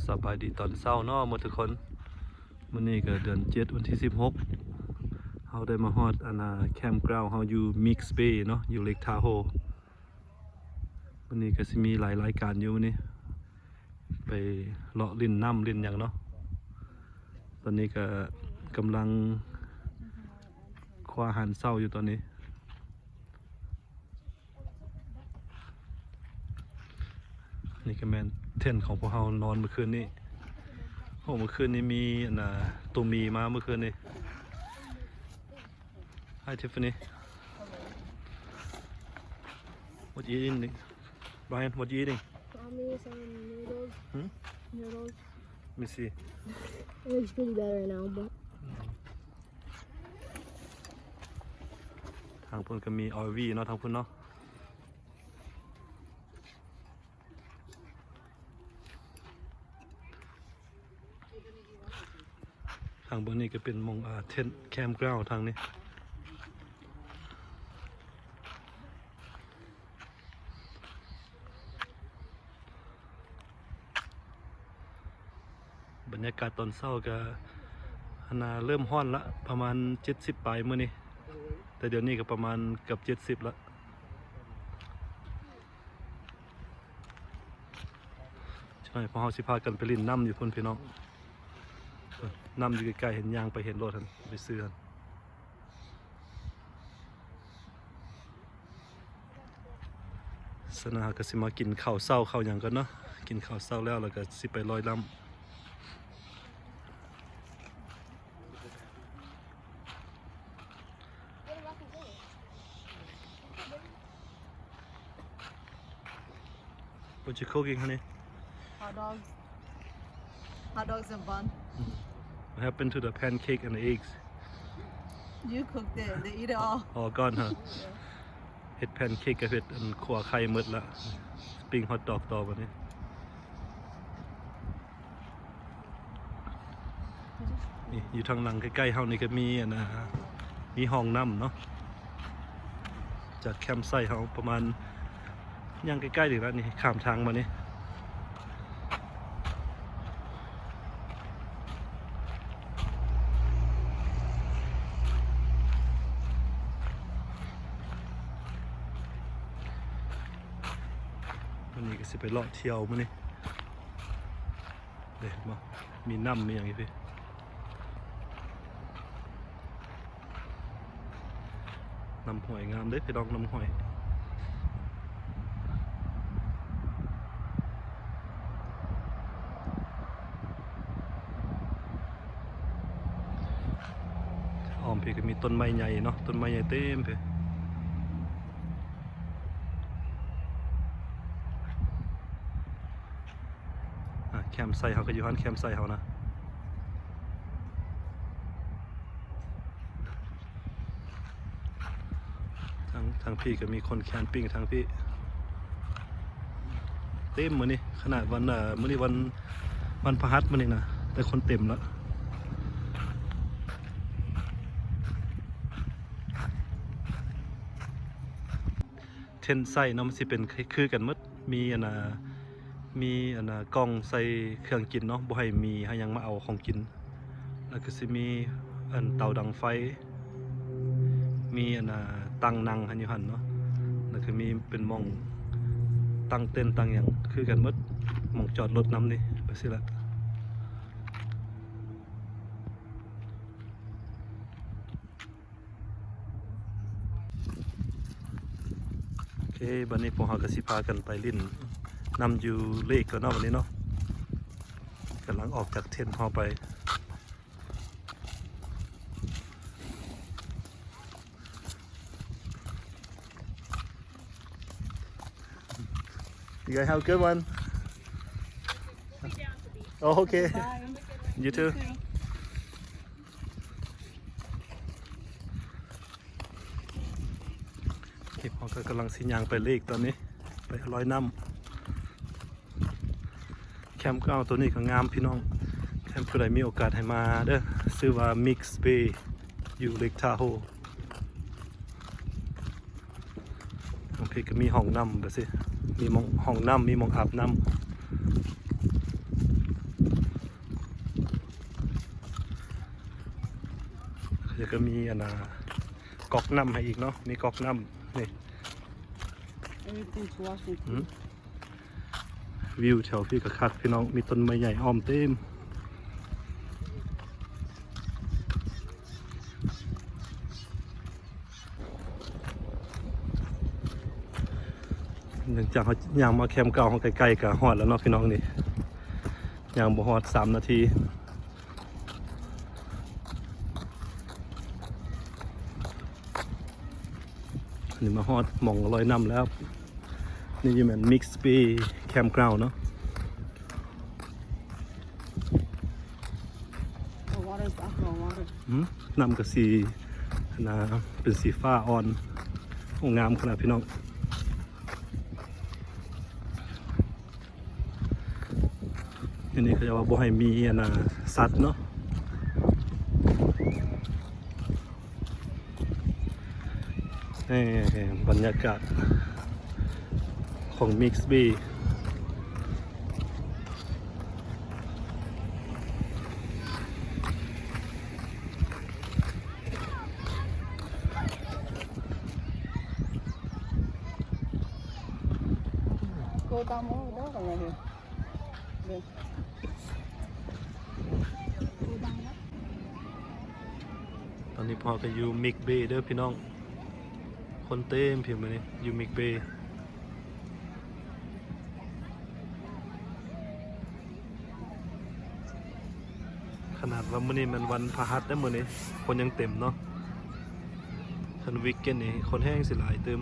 สบายดีตอนเช้าเนาะหมดทุกคนมื้อนี้ก็เดือน7วันที่16เฮาได้มาฮอดแคมป์กราวด์เฮาอยู่มิกซ์เบย์เนาะอยู่เลคทาโฮมื้อนี้ก็สิมีหลายรายการอยู่มื้อนี้ไปเลาะลิ้นน้ำลิ้นหยังเนาะตอนนี้ก็กำลังคว้าอาหารเช้าอยู่ตอนนี้นี่ก็แม่นเทนท์ของพวกเรานอนเมื่อคืนนี้โอ้เมื่อคืนนี้มีตัวมีมาเมื่อคืนนี้ Hi Tiffany What you eating Brian What you eating Mommy, some noodles. Noodles. Let me see It looks pretty bad right now, but ทางพุ่นก็มีRVเนาะทางพุ่นเนาะทางบนนี้ก็เป็นมงเทนท์แคมป์กราวด์ทางนี้บรรยากาศตอนเช้าก็เริ่มร้อนละประมาณ70ปลายมื้อนี้แต่เดี๋ยวนี้ก็ประมาณเกือบ70ละใช่พอเฮาสิพากันไปลิ้นน้ำอยู่พุ่นพี่น้องน้ำอยู่ใกล้ๆเห็นยางไปเห็นรถทันไปซื้อทันสนาก็สิมากินข้าวเช้าข้าวหยังกันเนาะกินข้าวเช้าแล้วก็สิไปลอยลำWhat you cooking, honey? Hot dogs. Hot dogs and bun. What happened to the pancake and the eggs? You cooked it. They eat it all. All gone, huh? เฮ็ดแพนเค้กกับเฮ็ดขั่วไข่หมดละปิ้งฮอทดอกต่อวันนี้นี่อยู่ทางหลังใกล้ๆเฮานี่ก็มีมีห้องน้ำเนาะจากแคมป์ไซต์เฮาประมาณยังใกล้ๆถึงแล้วนี่ข้ามทางมานี่วันนี้ก็สิไปเลาะเที่ยวมื้อนี้เด้บ่มีน้ำมีหยังอีกพี่น้ำห้วยงามเด้พี่น้องน้ำห้วยอ้อมพี่ก็มีต้นไม้ใหญ่เนาะต้นไม้ใหญ่เต็มพี่แคมป์ไซต์เขาก็อยู่หันแคมป์ไซต์เขานะทางพี่ก็มีคนแคมปิ้งทางพี่เต็มมื้อนี้ขนาดวันมื้อนี้วันพฤหัสมื้อนี้นะแต่คนเต็มแล้วเทนไซต์เนาะมันสิเป็นคือกันหมดมีมีกล่องใส่เครื่องกินเนาะบ่ให้มีให้ยังมาเอาของกินแล้วก็สิมีเตาดังไฟมีตั้งนั่งหันอยู่หันเนาะแล้วก็มีเป็นหม้องตั้งเต็นท์ตั้งหยังคือกันหมดหม้องจอดรถน้ำนี่ไปสิละโอเคบัดนี้พวกเราก็สิพากันไปลิ้นนำอยู่เลขก็เนาะวันนี้เนาะกำลังออกจากเทนท์เฮาไปYou guys have a good one. Oh, okay. You too. ที่พ่อก็กำลังสิยางไปเลขตอนนี้ไปลอยน้ำแคมป์เก้าตัวนี้ก็งามพี่น้องแคมป์ผู้ใดมีโอกาสให้มาเด้อชื่อว่า Mix Bay อยู่เลคทาโฮโอเคก็มีห้องน้ำแบบสิมีห้องน้ำมีหม้องอาบน้ำ แล้วก็มีอันก๊อกน้ำให้อีกเนาะมีก๊อกน้ำนี่ Everything's washing. วิวแถวพี่ก็คักพี่น้องมีต้นไม้ใหญ่อ้อมเต็มหลังจากเขาย่างมาแคมป์เก่าเขาใกล้ๆกับฮอดแล้วเนาะพี่น้องนี่ย่างบ่ฮอด3 นาทีนี่มาฮอดหม่องลอยน้ำแล้วนี่อยู่แม่น Mixed Bay Campground เนาะ The water is aqua water. น้ำก็สีเป็นสีฟ้าอ่อนโอ้งามขนาดพี่น้องอันนี้เขาจะว่าบ่ให้มีสัตว์เนาะบรรยากาศของ Mixed Bay Go down more over there right here. There. Go down there. ตอนนี้พอก็อยู่ Mixed Bay เด้อพี่น้องคนเต็มเพียงมื้อนี้อยู่ Mixed Bay ขนาดว่ามื้อนี้มันวันพฤหัสได้อมื้อนี้คนยังเต็มเนาะคันวีคเอนด์นี่คนแห้งสิหลายเติม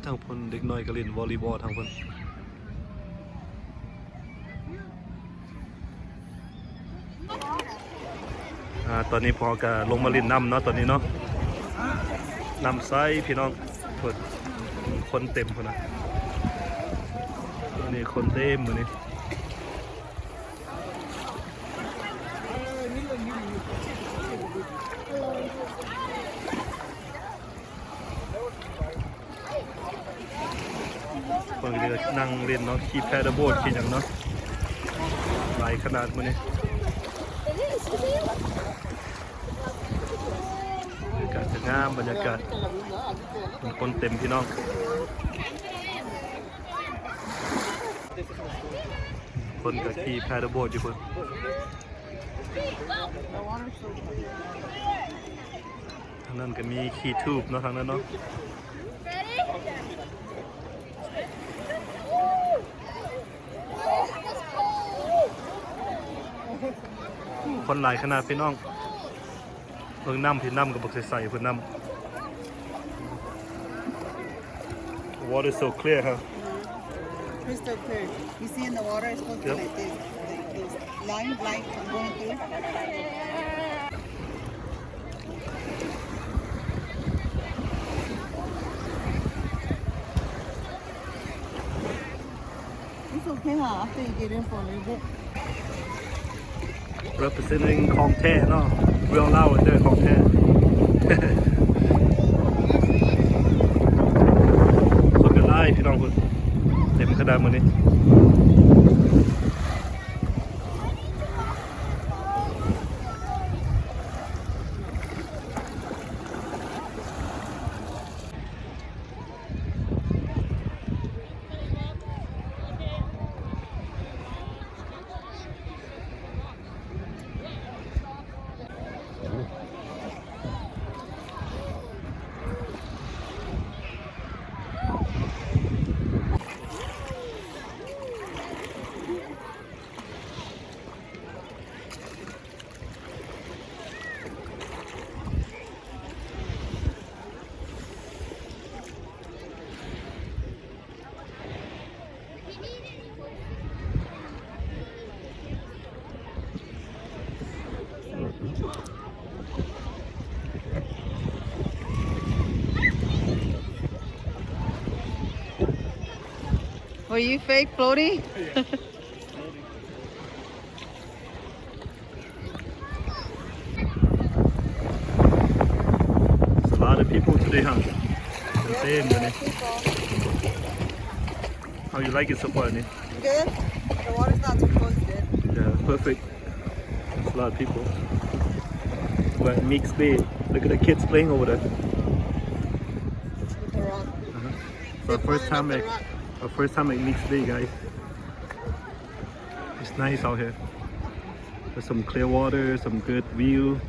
ทางเพิ่นเด็กน้อยก็เล่นวอลเลย์บอลทางเพิ่นตอนนี้พอก็ลงมาเล่นน้ำเนาะตอนนี้เนาะน้ำใสพี่น้องเพิ่นคนเต็มพุ่นน่ะตอนนี้คนเต็มมื้อนี้เพิ่นก็นั่งเล่นเนาะขี่แพดโบ๊ทขี่หยังเนาะหลายขนาดมื้อนี้บรรยากาศจะงามบรรยากาศคนเต็มพี่น้องคนก็ขี่แพดโบ๊ทอยู่พุ่น The water's so clear. ทางนั้นก็มีขี่ทูบเนาะทางนั้นเนาะคนหลายขนาดพี่น้องเพิ่งน้ำพี่น้ำกับบักใสๆเพิ่นน้ำ Water is so clear huh Crystal clear. You see in the water, it's supposed to Yep. be like this. Line going through. It's okay, huh? After you get in for a little bit. representing ของแท้เนาะ Real Lao เด้อของแท้ คนก็หลายพี่น้องพุ่นเต็มขนาดมื้อนี้ Were you fake floating? There's a lot of people today, huh? The same, Danny. How you like it so far, Danny? Good. The water's not too close, good. Yeah, perfect. There's a lot of people. about mixed bay. Look at the kids playing over there. With the rock. So our first time at mixed bay, guys. It's nice out here. There's some clear water, some good view.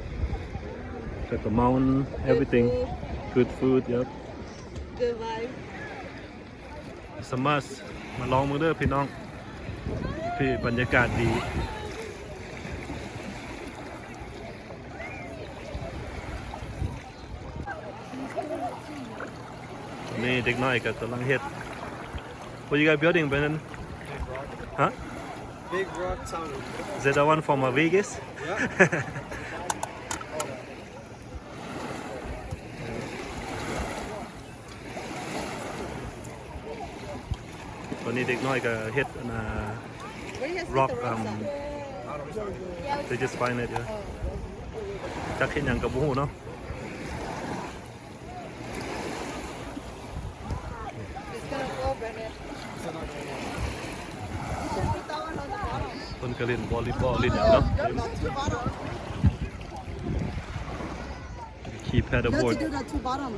Got the mountain, everything. Good food, yep. Good vibe. It's a must. มาลองมื้อเด้อพี่น้องพี่บรรยากาศดีนี่เด็กน้อยก็กำลังเฮ็ด What you guys building, Brennan? Huh? Big Rock Town. Is that the one from Vegas? Yeah. ตอนนี้เด็กน้อยก็เฮ็ดWhere you guys rock get the rocks at? they just find it, yeah. จักเฮ็ดหยังก็บ่ฮู้เนาะ It's gonna go, Brennan. Put that one on the bottom. เพิ่นก็เล่นวอลเลย์บอลเล่นหยังเนาะ Got two bottom.ขี่ paddleboard do that two bottom.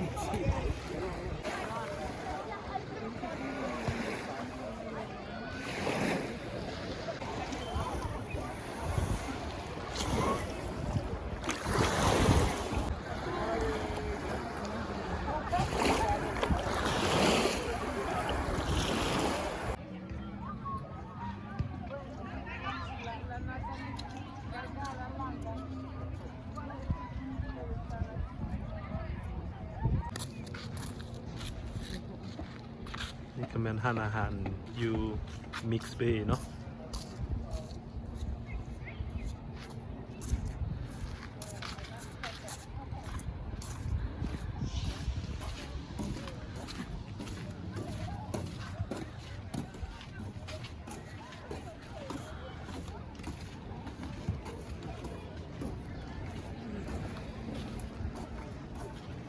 นี่ก็แม่นร้านอาหารอยู่ Mix Bay เนาะ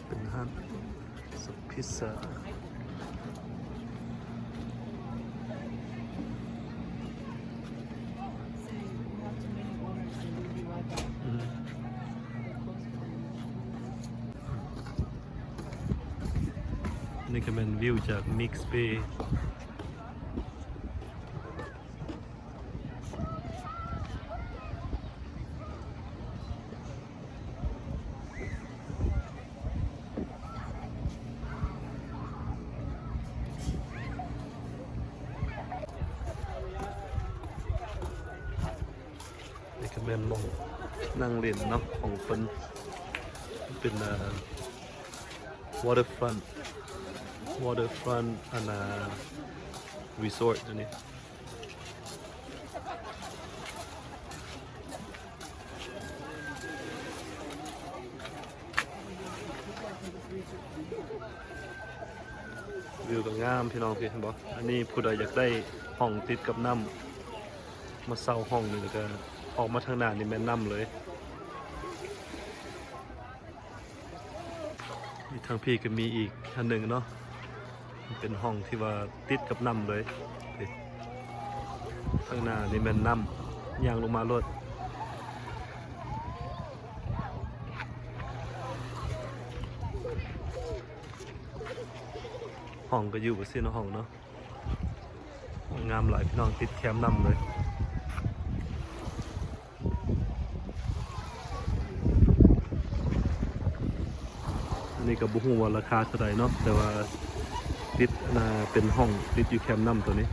เป็นร้านสุดพิซซ่านี่ก็เป็นวิวจาก Mix Bay นี่ก็เป็นหม้องนั่งเล่นเนาะของเพิ่นเป็นwaterfront and resort อันนี้วิวก็งามพี่น้องพี่เห็นบ่อันนี้ผู้ใดอยากได้ห้องติดกับน้ำมาเช่าห้องนี่แล้วก็ออกมาทางหน้านี่แม่นน้ำเลยทางพี่ก็มีอีกอันหนึ่งเนาะเป็นห้องที่ว่าติดกับน้ำเลยข้างหน้านี่แม่นน้ำย่างลงมารถห้องก็อยู่บนเส้นห้องเนาะงามหลายพี่น้องติดแคมป์น้ำเลยนี่ก็บ่ฮู้ว่าราคาเท่าใดเนาะแต่ว่าติดเป็นห้องติดอยู่แคมป์น้ำตัวนี้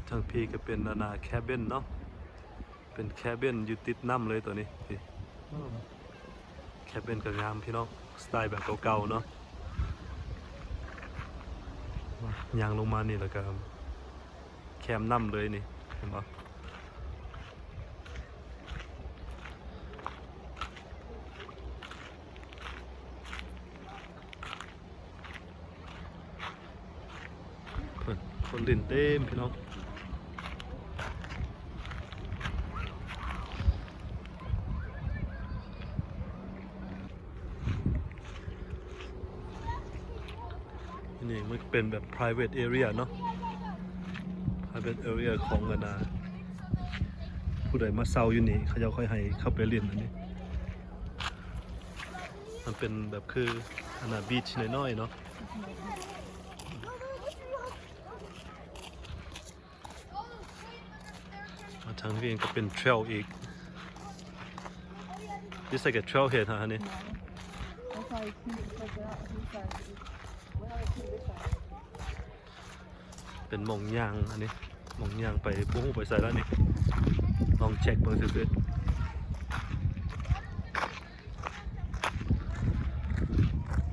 ทางพี่ก็เป็นแคบินเนาะเป็นแคบินอยู่ติดน้ำเลยตัวนี้แคบินก็งามพี่น้องสไตล์แบบเก่าๆเนาะย่างลงมานี่แล้วก็แคมป์น้ำเลยนี่เห็นบ่คนเล่นเต็มพี่น้องนี่มันเป็นแบบ private area เนาะ private area ของ ผู้ใดมาเซาอยู่นี่เขาจะค่อยให้เข้าไปเรียนอันนี้มันเป็นแบบคืออันน่ะบีชน้อยๆเนาะมาทางนี้เองก็เป็นเทรลอีก It's like a trailhead ฮะอันนี้ That's how you can check it out. He's sorry. เป็นหมองยางอันนี้หมองยางไปปุ้งไปใส่แล้วนี่ลองเช็คเบิ่งซื่อๆ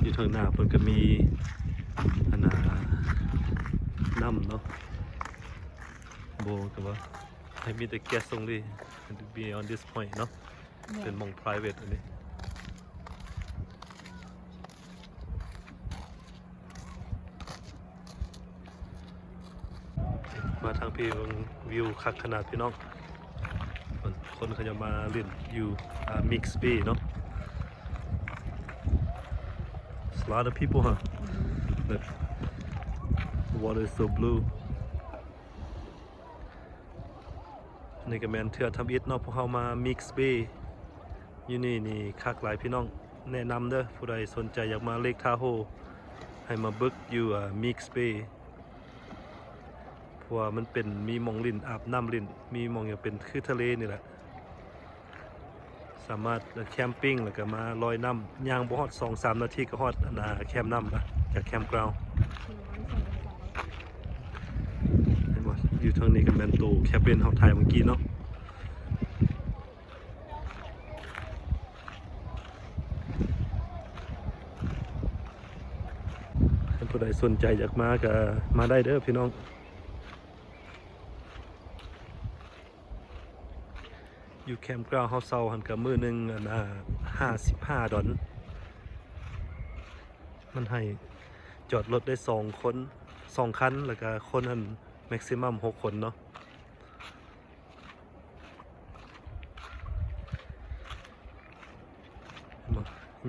อยู่ทางหน้าเพิ่นก็มีอันน่ะน้ำเนาะโบก็ว่าให้มีแต่ guest only and to be on this point เนาะเป็นหมอง private อันนี้มาทางพี่วิวคักขนาดพี่น้องคนเขาจะมาเล่นอยู่Mix Bay เนาะ There's a lot of people huh but the water is so blue นี่ก็แมนเทือทำอิฐเนาะพวกเขามา Mix Bay อยู่นี่คักหลายพี่น้องแนะนำเด้อผู้ใดสนใจอยากมาเลกทาโฮให้มาบึกอยู่Mix Bayเพราะว่ามันเป็นมีหมองลินอาบน้ำลินมีหมองอย่างเป็นคือทะเลนี่แหละสามารถแคมปิ้งแล้วก็มาลอยน้ำย่างบ่ฮอด 2-3 นาทีก็ฮอดแคมป์น้ำละจากแคมป์กราวด์เห็นบ่อยู่ทางนี้ก็แม่นตู้แคปเป็นเฮาถ่ายเมื่อกี้เนาะถ้าผู้ใดสนใจอยากมาก็มาได้เด้อพี่น้องอยู่แคมป์กราวด์เฮาเซาหันกับมื้อหนึง$55มันให้จอดรถได้2 คน2 คันแล้วก็คนหันแม็กซิมัม6 คนเนาะ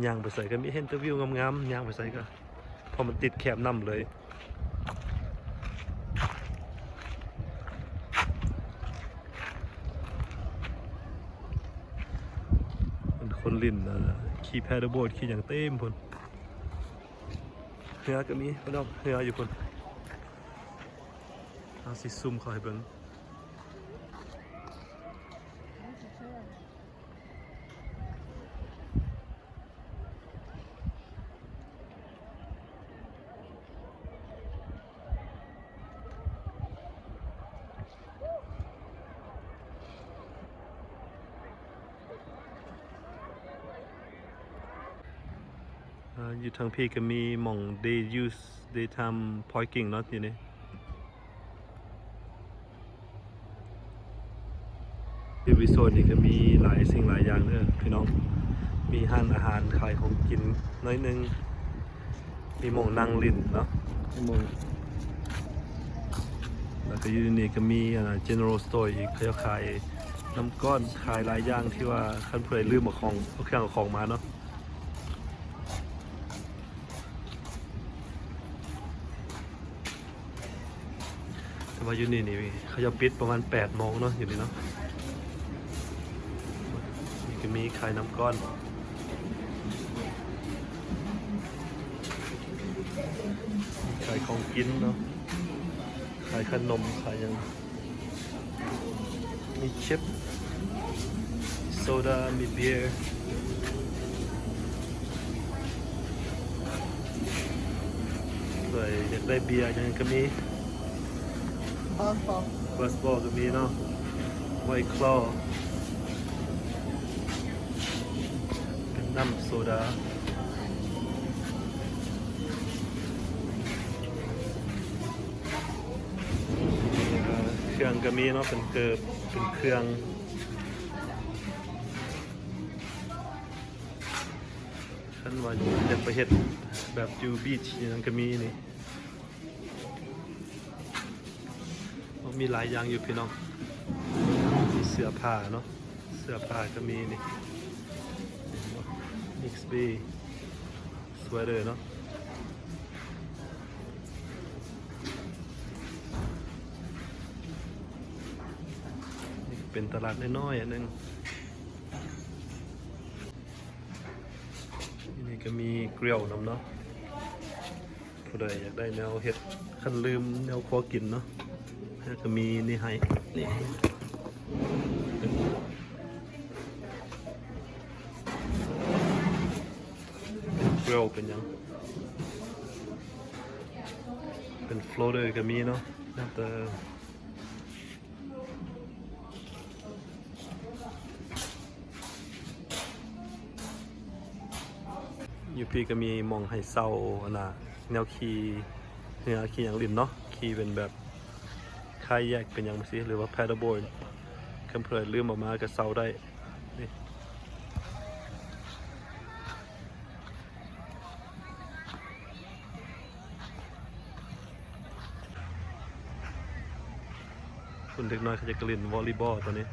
ย่างไปใส่ก็มีเห็นแต่วิวงามๆย่างไปใส่ก็พอมันติดแคมป์นำเลยคนลินขี่แพดโบ๊ทขี่อย่างเต็มพุ่นเรือก็มีพี่น้องเรืออยู่พุ่นเอาสิซุ่มเข้าให้เบิ่งอยู่ทางพี่ก็มีหม่อง they ทำ parking เนาะอยู่นี่ที่รีสอร์ทนี่ก็มีหลายสิ่งหลายอย่างเด้อพี่น้องมีห้านอาหารขายของกินน้อยนึงมีหม่องนั่งลิ้นเนาะมีหม่องแล้วก็อยู่นี่ก็มีgeneral store อีกเขาจะขายน้ำก้อนขายหลายอย่างที่ว่าคันเพื่อลืมเอาเครื่องเอาของมาเนาะแต่ว่าอยู่นี่เขาจะปิดประมาณ8 โมงเนาะอยู่นี่เนาะนี่ก็มีขายน้ำก้อนขายของกินเนาะขายขนมขายยังมีชิปโซดามีเบียร์เลยอยากได้เบียร์ยังก็มีบัสบอลก็มีเนาะไวท์คลอเป็นน้ำโซดาเครื่องก็มีเนาะเป็นเกิบเป็นเครื่องฉันว่าจะไปเฮ็ดแบบจูบีชอย่างก็มีนี่มีหลายอย่างอยู่พี่น้องมีเสื้อผ้าเนาะเสื้อผ้าก็มีนี่ Mix Bay sweater เนาะ เป็นตลาดน้อยๆอันนึงที่นี่ก็มีเกลียวนำเนาะผู้ใดอยากได้แนวเห็ดคันลืมแนวครัวกินเนาะแล้วก็มีนี่ให้นี่เกลียวเป็นหยังเป็นโฟลเดอร์ก็มีเนาะแต่อยู่พี่ก็มีมองให้เศร้าอันน่ะแนวขี่เรือขี่อย่างริมเนาะขี่เป็นแบบคายแยกเป็นอย่างสิหรือว่าแพดเดิลบอร์ดคำเพลินลืมออกมาก็เศร้าได้นี่คุณเด็กน้อยเขาจะกลิ่นวอลเลย์บอลตัวนี้